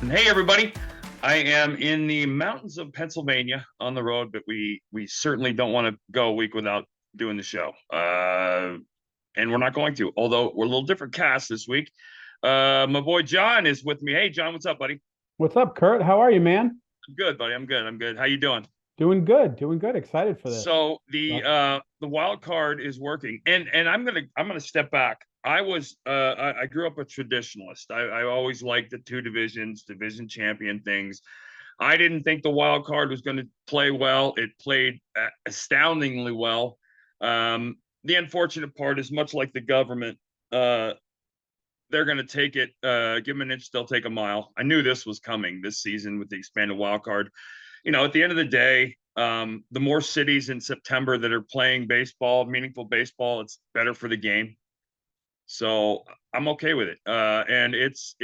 Hey, everybody. I am in the mountains of Pennsylvania on the road, but we certainly don't want to go a week without doing the show. And we're not going to, although we're a little different cast this week. My boy John is with me. Hey, John, what's up, buddy? What's up, Curt? How are you, man? I'm good, buddy. I'm good. I'm good. How you doing? Doing good, doing good. Excited for this. So Yep. the wild card is working, and I'm gonna step back. I grew up a traditionalist. I always liked the two divisions, division champion things. I didn't think the wild card was going to play well. It played astoundingly well. The unfortunate part is much like the government. They're going to take it, give them an inch, they'll take a mile. I knew this was coming this season with the expanded wild card. At the end of the day, the more cities in September that are playing baseball, meaningful baseball, it's better for the game. So I'm okay with it. And it's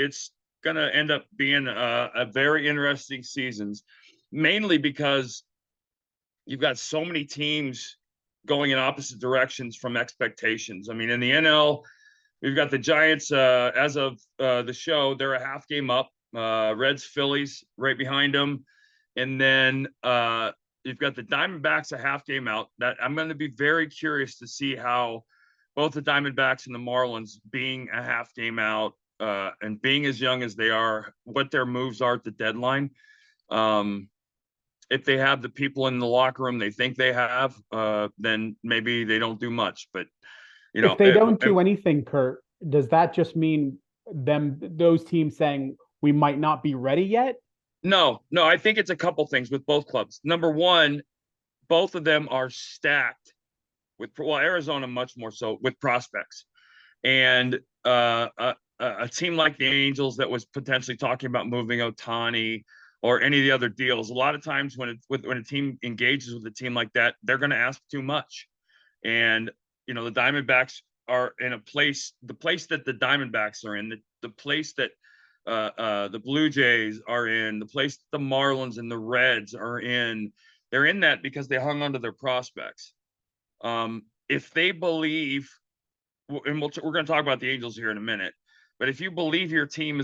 going to end up being a very interesting seasons, mainly because you've got so many teams going in opposite directions from expectations. I mean, in the NL, we've got the Giants, as of the show, they're a half game up. Reds, Phillies right behind them. And then you've got the Diamondbacks a half game out. That I'm going to be very curious to see how both the Diamondbacks and the Marlins, being a half game out and being as young as they are, what their moves are at the deadline. If they have the people in the locker room they think they have, then maybe they don't do much. But If they don't do anything, Curt, does that just mean those teams saying we might not be ready yet? No. I think it's a couple things with both clubs. Number one, both of them are stacked with, well, Arizona much more so with prospects, and a team like the Angels that was potentially talking about moving Ohtani or any of the other deals. A lot of times when a team engages with a team like that, they're going to ask too much, and the Diamondbacks are in the place that the Diamondbacks are in, the place that the Blue Jays are in, the place that the Marlins and the Reds are in. They're in that because they hung onto their prospects. If they believe, and we're going to talk about the Angels here in a minute, but if you believe your team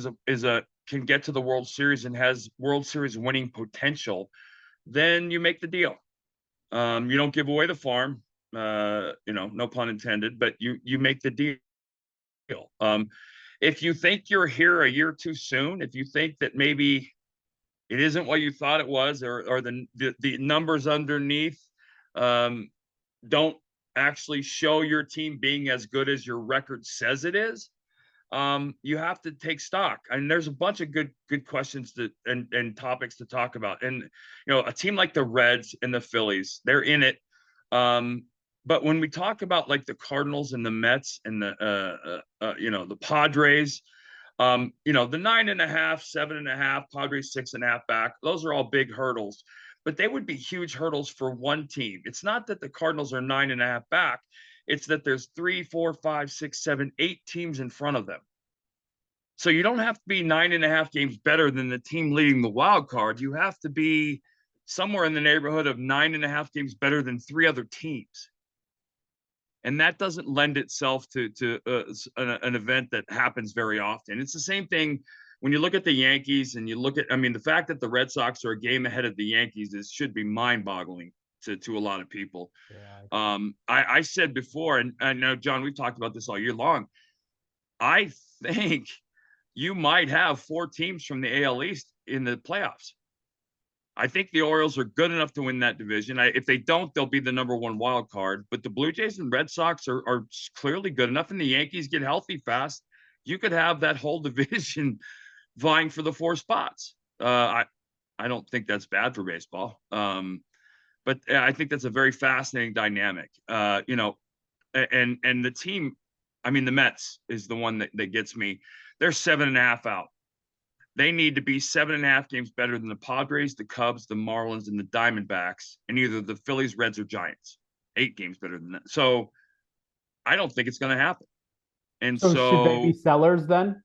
can get to the World Series and has World Series winning potential, then you make the deal. You don't give away the farm, no pun intended, but you make the deal. If you think you're here a year too soon, if you think that maybe it isn't what you thought it was, or the numbers underneath don't actually show your team being as good as your record says it is, you have to take stock. And there's a bunch of good questions and topics to talk about. And a team like the Reds and the Phillies, they're in it. But when we talk about like the Cardinals and the Mets and the Padres, the 9.5, 7.5, Padres 6.5 back, those are all big hurdles, but they would be huge hurdles for one team. It's not that the Cardinals are 9.5 back. It's that there's 3, 4, 5, 6, 7, 8 teams in front of them. So you don't have to be 9.5 games better than the team leading the wild card. You have to be somewhere in the neighborhood of 9.5 games better than 3 other teams. And that doesn't lend itself to an event that happens very often. It's the same thing when you look at the Yankees and you look at, the fact that the Red Sox are a game ahead of the Yankees should be mind-boggling to a lot of people. Yeah. I said before, and I know, John, we've talked about this all year long, I think you might have 4 teams from the AL East in the playoffs. I think the Orioles are good enough to win that division. If they don't, they'll be the number 1 wild card. But the Blue Jays and Red Sox are clearly good enough, and the Yankees get healthy fast. You could have that whole division vying for the 4 spots. I don't think that's bad for baseball. But I think that's a very fascinating dynamic. And the team, the Mets is the one that gets me. They're 7.5 out. They need to be 7.5 games better than the Padres, the Cubs, the Marlins, and the Diamondbacks, and either the Phillies, Reds, or Giants. 8 games better than that. So I don't think it's going to happen. And so should they be sellers then?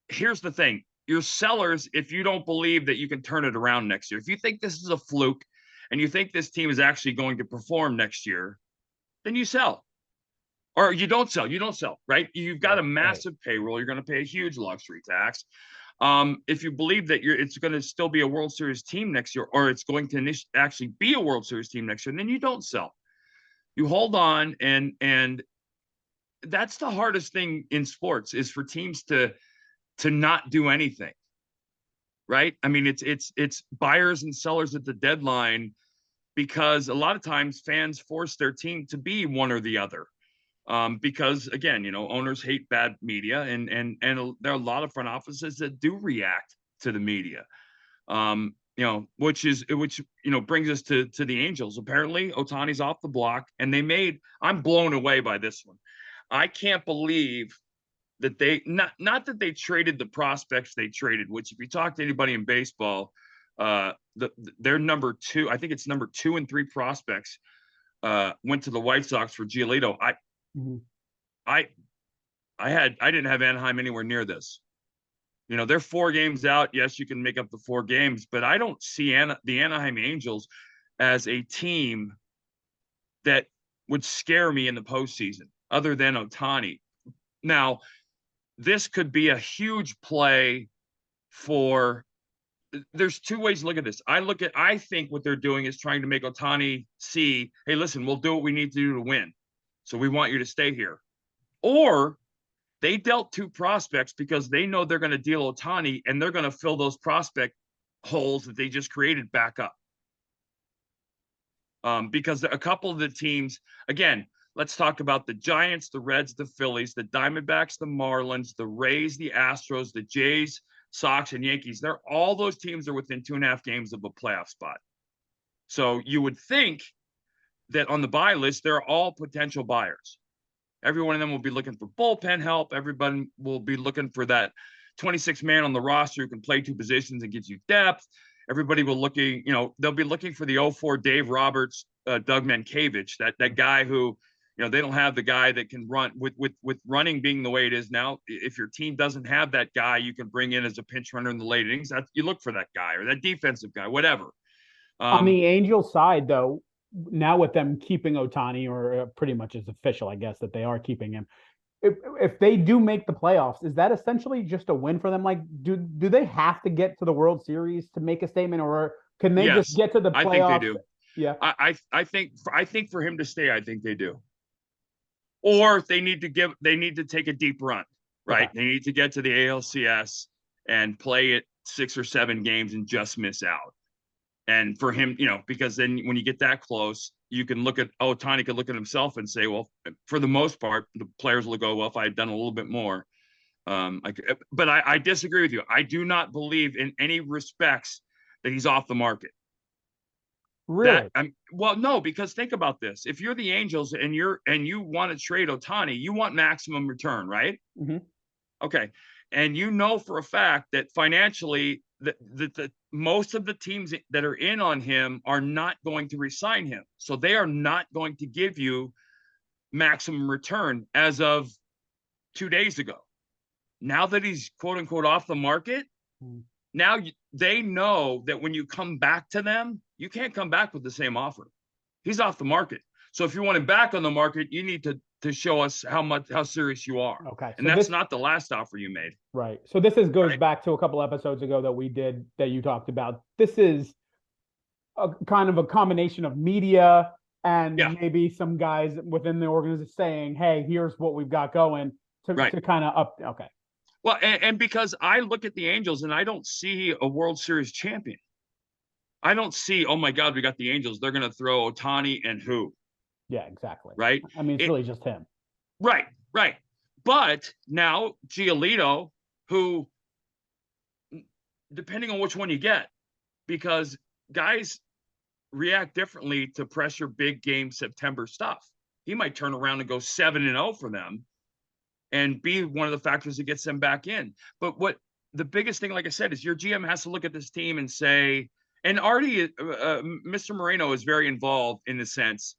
Here's the thing. You're sellers if you don't believe that you can turn it around next year. If you think this is a fluke and you think this team is actually going to perform next year, then you sell. or you don't sell, right? You've got a Right. massive payroll. You're going to pay a huge luxury tax. If you believe that it's going to still be a World Series team next year, or it's going to actually be a World Series team next year, then you don't sell. You hold on, and that's the hardest thing in sports, is for teams to not do anything. Right? I mean, it's buyers and sellers at the deadline, because a lot of times fans force their team to be one or the other. Because again, owners hate bad media, and there are a lot of front offices that do react to the media. Which brings us to the Angels. Apparently, Ohtani's off the block, and I'm blown away by this one. I can't believe that they not that they traded the prospects they traded, which, if you talk to anybody in baseball, their number 2, I think it's number 2 and 3 prospects, went to the White Sox for Giolito. I didn't have Anaheim anywhere near this. They're 4 games out. Yes, you can make up the 4 games, but I don't see the Anaheim Angels as a team that would scare me in the postseason, other than Ohtani. Now, this could be a huge play for. There's 2 ways to look at this. I think what they're doing is trying to make Ohtani see, hey, listen, we'll do what we need to do to win, so we want you to stay here. Or they dealt 2 prospects because they know they're going to deal Ohtani, and they're going to fill those prospect holes that they just created back up. Because a couple of the teams, again, let's talk about the Giants, the Reds, the Phillies, the Diamondbacks, the Marlins, the Rays, the Astros, the Jays, Sox, and Yankees. All those teams are within 2.5 games of a playoff spot. So you would think that on the buy list, they're all potential buyers. Every one of them will be looking for bullpen help. Everybody will be looking for that 26 man on the roster who can play 2 positions and gives you depth. Everybody will they'll be looking for the 04 Dave Roberts, Doug Mankiewicz, that guy who, they don't have the guy that can run with running being the way it is now. If your team doesn't have that guy, you can bring in as a pinch runner in the late innings. You look for that guy, or that defensive guy, whatever. On the Angels side, though, now with them keeping Ohtani, or pretty much it's official, I guess, that they are keeping him. If they do make the playoffs, is that essentially just a win for them? Like, do they have to get to the World Series to make a statement, or can they just get to the playoffs? I think they do. Yeah, I think for him to stay, I think they do. Or they need to take a deep run, right? Okay. They need to get to the ALCS and play it 6 or 7 games and just miss out. And for him, because then when you get that close, you can Ohtani could look at himself and say, well, for the most part, the players will go, well, if I had done a little bit more. But I disagree with you. I do not believe in any respects that he's off the market. Really? Well, no, because think about this. If you're the Angels and you want to trade Ohtani, you want maximum return, right? Mm-hmm. Okay. And for a fact that financially, the most of the teams that are in on him are not going to re-sign him. So they are not going to give you maximum return as of 2 days ago. Now that he's quote unquote off the market, now they know that when you come back to them, you can't come back with the same offer. He's off the market. So if you want him back on the market, you need to show us how serious you are. Okay. And that's not the last offer you made. Right. So this goes back to a couple episodes ago that we did, that you talked about. This is a kind of a combination of media and maybe some guys within the organization saying, hey, here's what we've got going to kind of up. Okay. Well, and because I look at the Angels and I don't see a World Series champion. I don't see, oh my God, we got the Angels. They're going to throw Ohtani and who? Yeah, exactly. Right. I mean, it's really just him. Right. But now Giolito, who, depending on which one you get, because guys react differently to pressure big game September stuff. He might turn around and go 7-0 for them and be one of the factors that gets them back in. But what the biggest thing, like I said, is your GM has to look at this team and say, and already Mr. Moreno is very involved in the sense,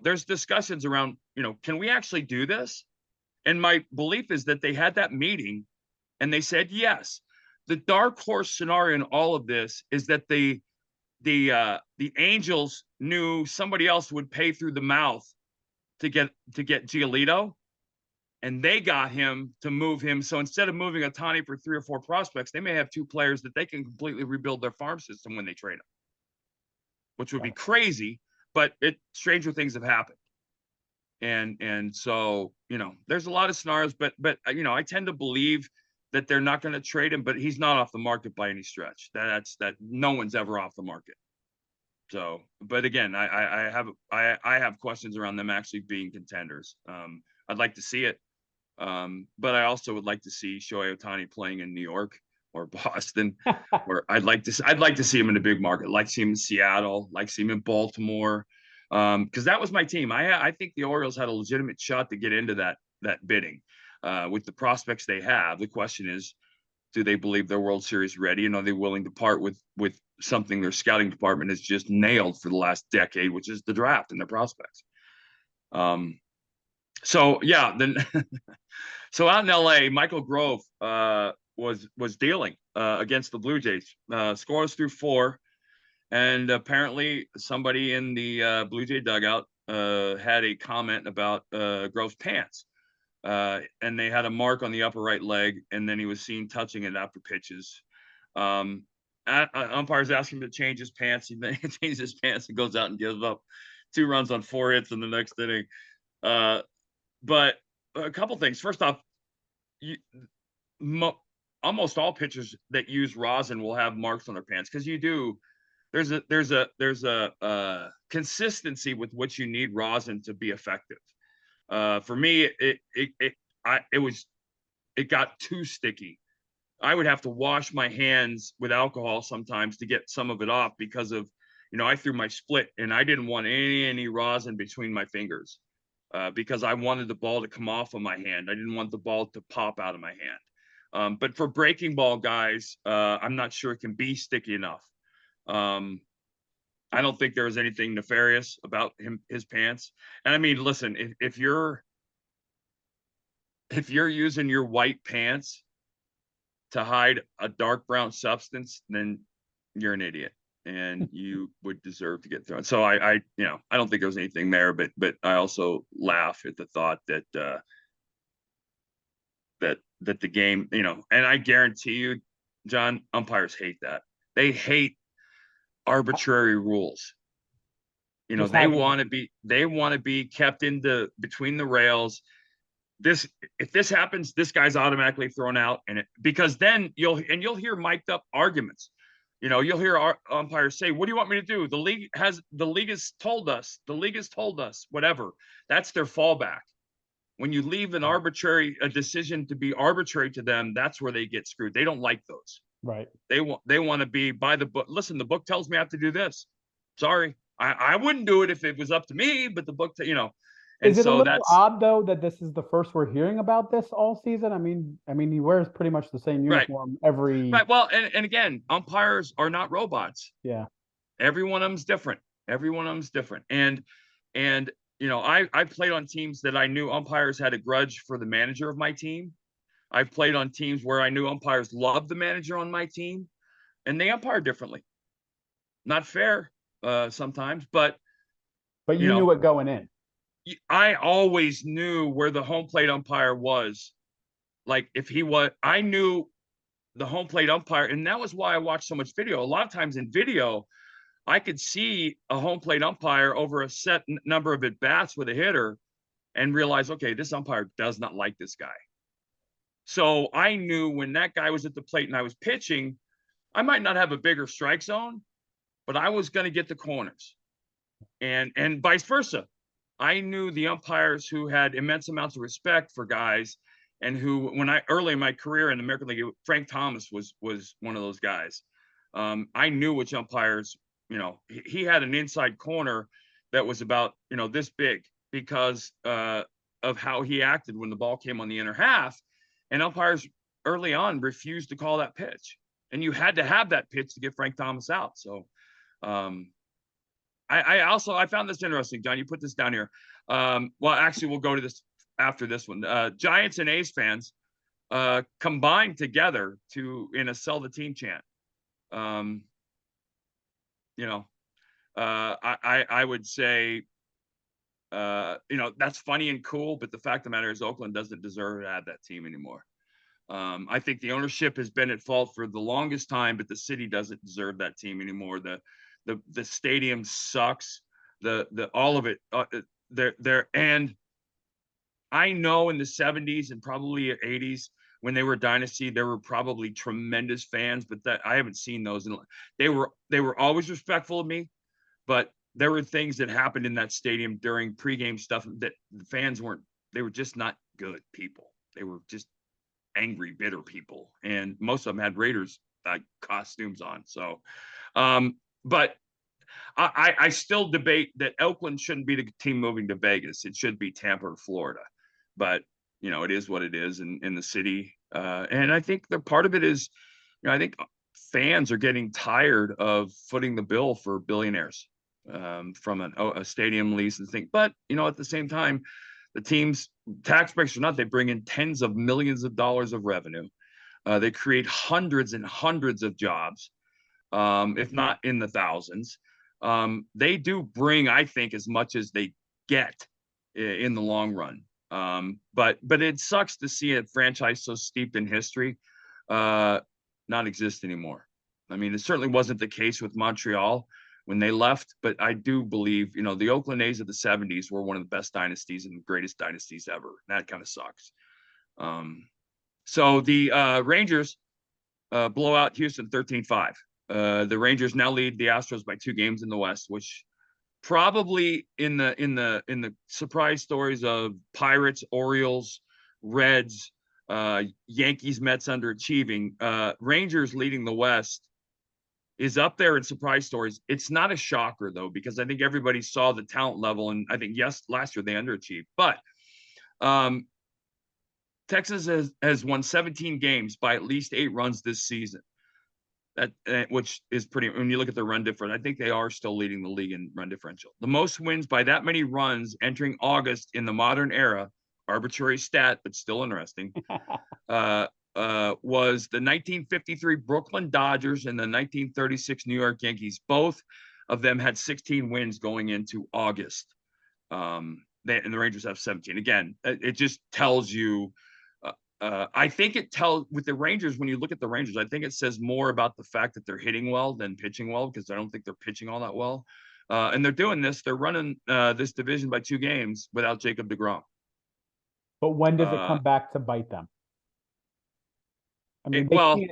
there's discussions around, can we actually do this? And my belief is that they had that meeting and they said, yes. The dark horse scenario in all of this is that the Angels knew somebody else would pay through the mouth to get Giolito, and they got him to move him. So instead of moving Ohtani for 3 or 4 prospects, they may have 2 players that they can completely rebuild their farm system when they trade them, which would be crazy, but stranger things have happened. And so, there's a lot of scenarios, but I tend to believe that they're not going to trade him, but he's not off the market by any stretch. That no one's ever off the market. So, but again, I have questions around them actually being contenders. I'd like to see it. But I also would like to see Shohei Ohtani playing in New York or Boston, or I'd like to see him in a big market. I'd like to see him in Seattle, like see him in Baltimore. Because that was my team. I think the Orioles had a legitimate shot to get into that bidding with the prospects they have. The question is, do they believe they're World Series ready, and are they willing to part with something their scouting department has just nailed for the last decade, which is the draft and their prospects? So yeah, then so out in LA, Michael Grove was dealing against the Blue Jays. Scores through 4. And apparently somebody in the Blue Jay dugout had a comment about Grove's pants. And they had a mark on the upper right leg, and then he was seen touching it after pitches. Umpires asked him to change his pants. He changes his pants and goes out and gives up 2 runs on 4 hits in the next inning. But a couple things. First off, almost all pitchers that use rosin will have marks on their pants, because there's a consistency with which you need rosin to be effective. For me, it got too sticky. I would have to wash my hands with alcohol sometimes to get some of it off, because of, I threw my split and I didn't want any rosin between my fingers, because I wanted the ball to come off of my hand. I didn't want the ball to pop out of my hand. But for breaking ball guys, I'm not sure it can be sticky enough. I don't think there was anything nefarious about his pants. And I mean, listen, if you're using your white pants to hide a dark brown substance, then you're an idiot and you would deserve to get thrown. So I don't think there was anything there, but I also laugh at the thought that the game, and I guarantee you, John, umpires hate that. They hate arbitrary rules. They want to be kept between the rails. If this happens, this guy's automatically thrown out, because then you'll hear mic'd up arguments. You'll hear our umpires say, "What do you want me to do? The league has told us. The league has told us. Whatever." That's their fallback. When you leave a decision to be arbitrary to them, that's where they get screwed. They don't like those. Right. They want to be by the book. Listen, the book tells me I have to do this. Sorry, I wouldn't do it if it was up to me, but the book, And is it so a little odd though that this is the first we're hearing about this all season? I mean, he wears pretty much the same uniform every. Right. Well, and again, umpires are not robots. Yeah. Every one of them's different. And I played on teams that I knew umpires had a grudge for the manager of my team. I've played on teams where I knew umpires loved the manager on my team, and they umpire differently. Not fair sometimes, but you knew it going in. I always knew where the home plate umpire was. Like I knew the home plate umpire, and that was why I watched so much video. A lot of times in video, I could see a home plate umpire over a set number of at bats with a hitter and realize, okay, this umpire does not like this guy. So I knew when that guy was at the plate and I was pitching, I might not have a bigger strike zone, but I was going to get the corners, and vice versa. I knew the umpires who had immense amounts of respect for guys, and who, early in my career in the American League, Frank Thomas was one of those guys. I knew which umpires, he had an inside corner that was about, this big, because of how he acted when the ball came on the inner half, and umpires early on refused to call that pitch, and you had to have that pitch to get Frank Thomas out. So, I found this interesting, John. You put this down here. Well, actually, we'll go to this after this one. Giants and A's fans combined together in a "Sell the Team" chant. I would say that's funny and cool, but the fact of the matter is Oakland doesn't deserve to have that team anymore. I think the ownership has been at fault for the longest time, but the city doesn't deserve that team anymore. The stadium sucks. The all of it. And I know in the 70s and probably 80s when they were a dynasty, there were probably tremendous fans, but that I haven't seen those. And they were always respectful of me, but there were things that happened in that stadium during pregame stuff that the fans weren't. They were just not good people. They were just angry, bitter people, and most of them had Raiders costumes on. So, but I still debate that Oakland shouldn't be the team moving to Vegas. It should be Tampa or Florida. But it is what it is in the city. And I think the part of it is, I think fans are getting tired of footing the bill for billionaires from a stadium lease and thing. But at the same time, the teams, tax breaks or not, they bring in tens of millions of dollars of revenue. They create hundreds and hundreds of jobs, if not in the thousands. They do bring, I think, as much as they get in the long run. But it sucks to see a franchise so steeped in history not exist anymore. I mean, it certainly wasn't the case with Montreal when they left, but I do believe, the Oakland A's of the 70s were one of the best dynasties and greatest dynasties ever. That kind of sucks. So the Rangers blow out Houston 13-5. The Rangers now lead the Astros by 2 games in the West, which probably in the surprise stories of Pirates, Orioles, Reds, Yankees, Mets underachieving, Rangers leading the West is up there in surprise stories. It's not a shocker though, because I think everybody saw the talent level, and I think last year they underachieved. But Texas has won 17 games by at least 8 runs this season. Which is pretty, when you look at the run difference, I think they are still leading the league in run differential. The most wins by that many runs entering August in the modern era, arbitrary stat, but still interesting, was the 1953 Brooklyn Dodgers and the 1936 New York Yankees. Both of them had 16 wins going into August. And the Rangers have 17. Again, it just tells you, I think it tells with the Rangers, when you look at the Rangers, I think it says more about the fact that they're hitting well than pitching well, because I don't think they're pitching all that well. And they're doing this. They're running this division by 2 games without Jacob deGrom. But when does it come back to bite them? I mean,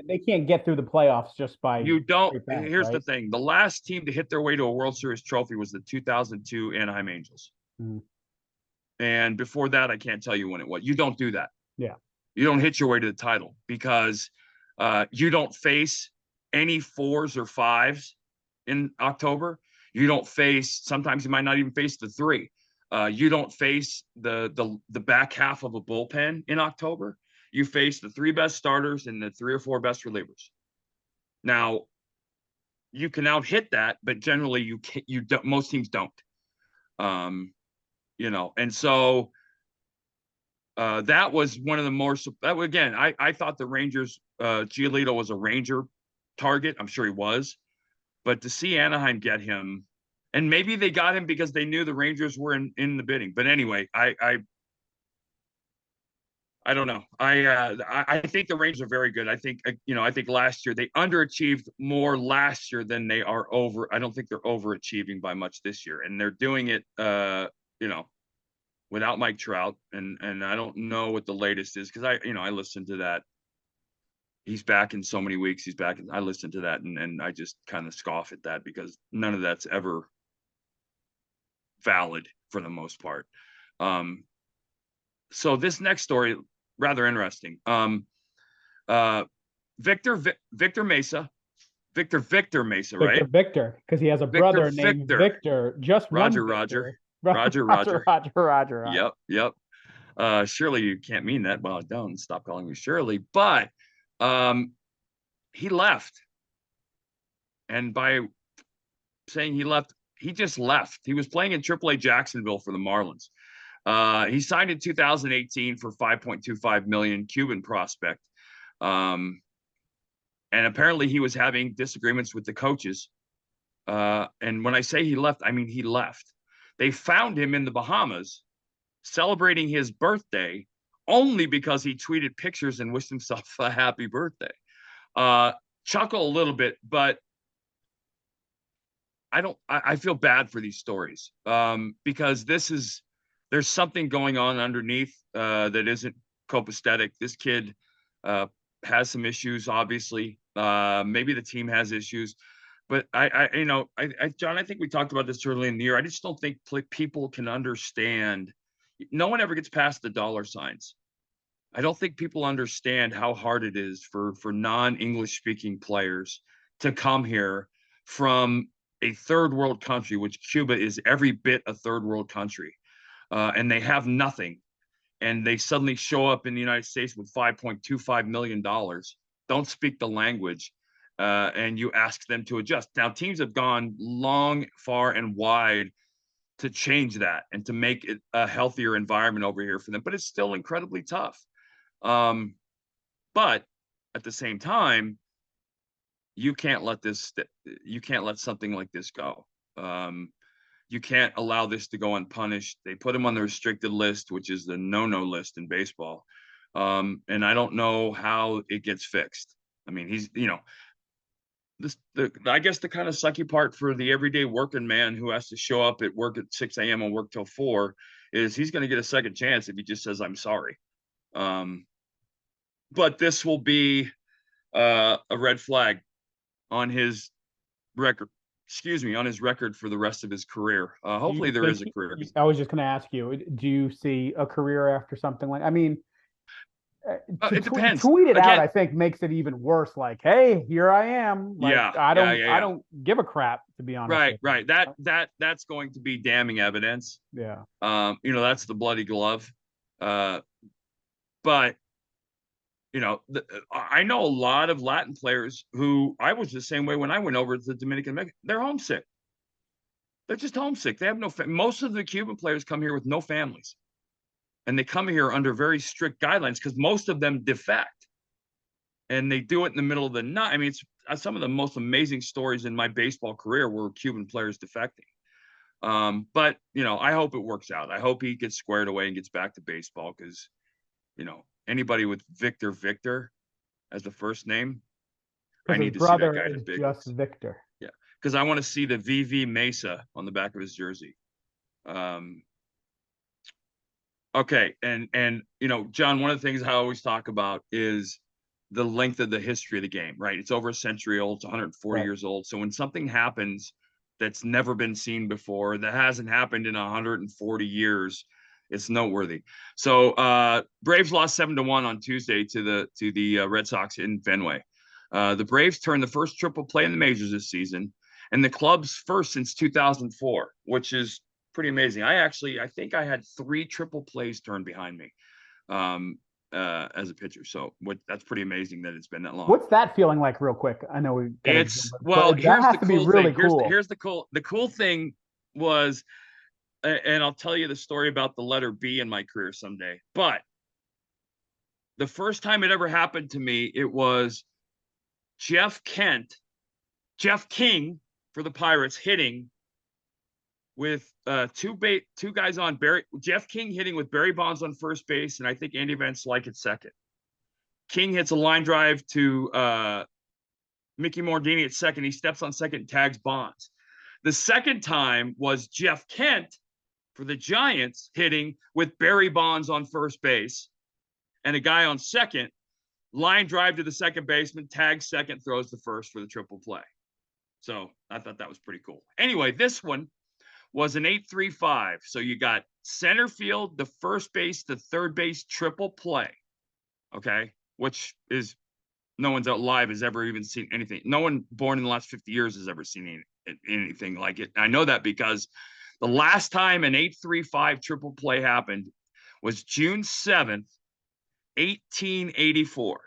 they can't get through the playoffs just by you don't. Banks, here's right? the thing: the last team to hit their way to a World Series trophy was the 2002 Anaheim Angels. And before that, I can't tell you when it was. You don't do that. Yeah. You don't hit your way to the title because you don't face any 4s or 5s in October. You don't face, sometimes you might not even face the 3. You don't face the back half of a bullpen in October. You face the 3 best starters and the 3 or 4 best relievers. Now, you can out hit that, but generally you don't, most teams don't. And so that was one of the more, again, I thought the Rangers, Giolito was a Ranger target. I'm sure he was. But to see Anaheim get him, and maybe they got him because they knew the Rangers were in the bidding. But anyway, I don't know. I think the Rangers are very good. I think last year they underachieved more last year than they are over. I don't think they're overachieving by much this year. And they're doing it, without Mike Trout, and I don't know what the latest is, because I listened to that. He's back in so many weeks. He's back. I listened to that, and I just kind of scoff at that, because none of that's ever valid for the most part. So this next story, rather interesting. Victor Mesa, right? Victor, because he has a brother named Victor. Just Roger. Yep. Surely you can't mean that. Well, don't stop calling me Shirley. But he left. And by saying he left, he just left. He was playing in AAA Jacksonville for the Marlins. He signed in 2018 for $5.25 million, Cuban prospect. And apparently he was having disagreements with the coaches. And when I say he left, I mean he left. They found him in the Bahamas celebrating his birthday only because he tweeted pictures and wished himself a happy birthday. Chuckle a little bit, but I feel bad for these stories because there's something going on underneath that isn't copacetic. This kid has some issues, obviously. Maybe the team has issues, but John, I think we talked about this early in the year. I just don't think people can understand. No one ever gets past the dollar signs. I don't think people understand how hard it is for non-English speaking players to come here from a third world country, which Cuba is every bit a third world country, and they have nothing, and they suddenly show up in the United States with $5.25 million, don't speak the language, and you ask them to adjust. Now, teams have gone long, far, and wide to change that and to make it a healthier environment over here for them, but it's still incredibly tough. But at the same time, you can't let something like this go. You can't allow this to go unpunished. They put him on the restricted list, which is the no-no list in baseball. And I don't know how it gets fixed. I mean, he's, I guess the kind of sucky part for the everyday working man who has to show up at work at 6 a.m. and work till 4 is he's going to get a second chance if he just says, I'm sorry. But this will be a red flag on his record. On his record for the rest of his career. Hopefully there is a career. I was just going to ask you, do you see a career after something like, I mean, it depends. Tweet it out, I think, makes it even worse. Like, hey, here I am. Like, yeah, I don't give a crap, to be honest. Right. That's going to be damning evidence. Yeah. That's the bloody glove. But I know a lot of Latin players who I was the same way when I went over to the Dominican America. They're homesick. They're just homesick. They have no. Most of the Cuban players come here with no families, and they come here under very strict guidelines because most of them defect, and they do it in the middle of the night. I mean, it's some of the most amazing stories in my baseball career were Cuban players defecting. But I hope it works out. I hope he gets squared away and gets back to baseball because, anybody with Victor as the first name, I need to see that guy in big. Just Victor. Yeah, because I want to see the VV Mesa on the back of his jersey. Okay, and John, one of the things I always talk about is the length of the history of the game. Right, it's over a century old. It's 140 years old. So when something happens that's never been seen before, that hasn't happened in 140 years. It's noteworthy. So Braves lost 7-1 on Tuesday to the Red Sox in Fenway. The Braves turned the first triple play in the majors this season, and the club's first since 2004, which is pretty amazing. I think I had 3 triple plays turned behind me as a pitcher. So that's pretty amazing that it's been that long. What's that feeling like, real quick? I know here's the cool thing. Here's the cool thing was. And I'll tell you the story about the letter B in my career someday. But the first time it ever happened to me, it was Jeff King for the Pirates hitting with two guys on. Jeff King hitting with Barry Bonds on first base, and I think Andy Van Slyke at second. King hits a line drive to Mickey Mordini at second. He steps on second and tags Bonds. The second time was Jeff Kent for the Giants hitting with Barry Bonds on first base and a guy on second, line drive to the second baseman, tags second, throws the first for the triple play. So I thought that was pretty cool. Anyway, this one was an 8-3-5. So you got center field, the first base, the third base triple play. Okay. Which is no one's alive has ever even seen anything. No one born in the last 50 years has ever seen anything like it. I know that because the last time an 8-3-5 triple play happened was June 7th, 1884,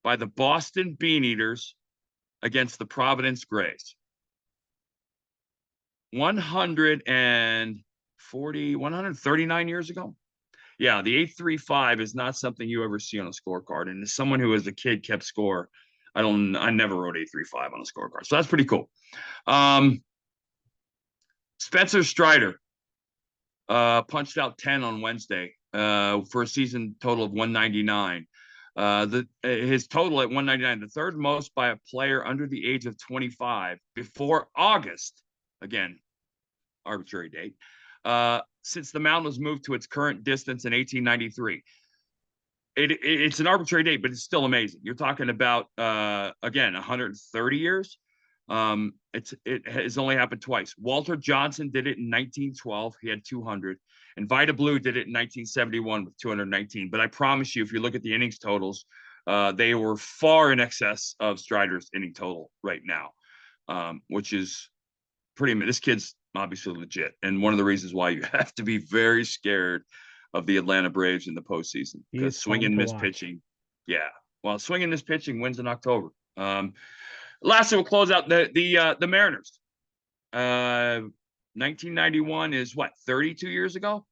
by the Boston Beaneaters against the Providence Grays. 139 years ago. Yeah, the 8-3-5 is not something you ever see on a scorecard. And as someone who as a kid kept score, I never wrote 8-3-5 on a scorecard. So that's pretty cool. Spencer Strider punched out 10 on Wednesday for a season total of 199. His total at 199, the third most by a player under the age of 25 before August. Again, arbitrary date. Since the mound was moved to its current distance in 1893. It's an arbitrary date, but it's still amazing. You're talking about again 130 years. It has only happened twice. Walter Johnson did it in 1912. He had 200, and Vida Blue did it in 1971 with 219. But I promise you, if you look at the innings totals, they were far in excess of Strider's inning total right now, which is pretty. This kid's obviously legit, and one of the reasons why you have to be very scared of the Atlanta Braves in the postseason, because swing and miss pitching. Yeah. Well, swing and miss pitching wins in October. Lastly, we'll close out the Mariners. 1991 is what, 32 years ago?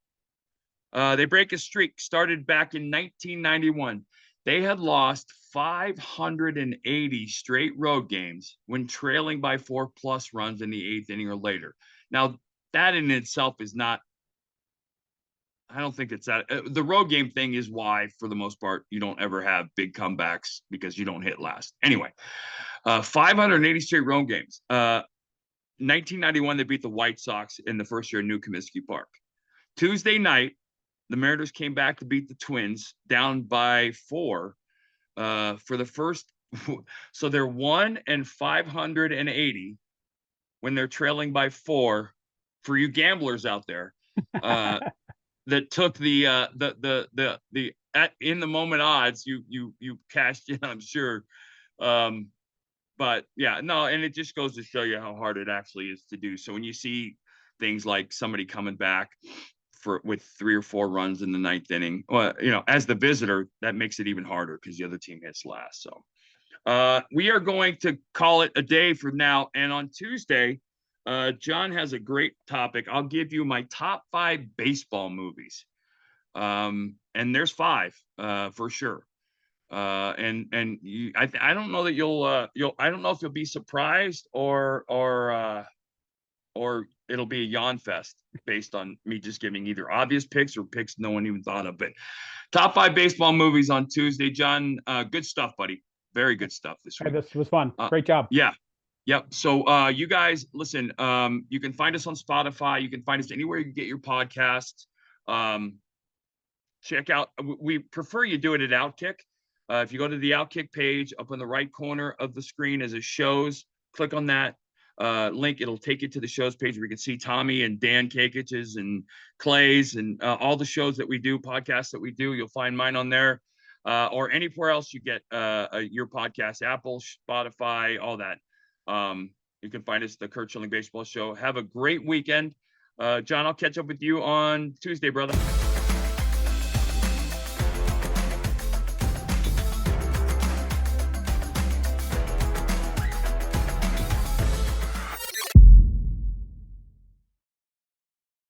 They break a streak started back in 1991. They had lost 580 straight road games when trailing by 4+ runs in the 8th inning or later. Now, that in itself is not, I don't think it's that. The road game thing is why, for the most part, you don't ever have big comebacks, because you don't hit last. Anyway, 580 straight road games. 1991, they beat the White Sox in the first year at New Comiskey Park. Tuesday night, the Mariners came back to beat the Twins down by 4 for the first. So they're 1-580 when they're trailing by 4. For you gamblers out there, that took the in the moment odds, you cashed in, I'm sure. But yeah, no, and it just goes to show you how hard it actually is to do. So when you see things like somebody coming back with 3 or 4 runs in the 9th inning, well, as the visitor, that makes it even harder because the other team hits last. So we are going to call it a day for now. And on Tuesday, John has a great topic. I'll give you my top 5 baseball movies. And there's 5 for sure. I don't know that I don't know if you'll be surprised or it'll be a yawn fest based on me just giving either obvious picks or picks no one even thought of. But top 5 baseball movies on Tuesday, John. Good stuff, buddy. Very good stuff this week. This was fun. Great job. Yeah. Yep. So you guys, listen, you can find us on Spotify. You can find us anywhere you can get your podcasts. Check out, we prefer you do it at OutKick. If you go to the OutKick page up in the right corner of the screen as it shows, click on that link. It'll take you to the shows page where you can see Tommy and Dan Kakich's and Clay's and all the shows that we do, podcasts that we do. You'll find mine on there or anywhere else you get your podcast, Apple, Spotify, all that. You can find us, the Curt Schilling Baseball Show. Have a great weekend. John, I'll catch up with you on Tuesday, brother.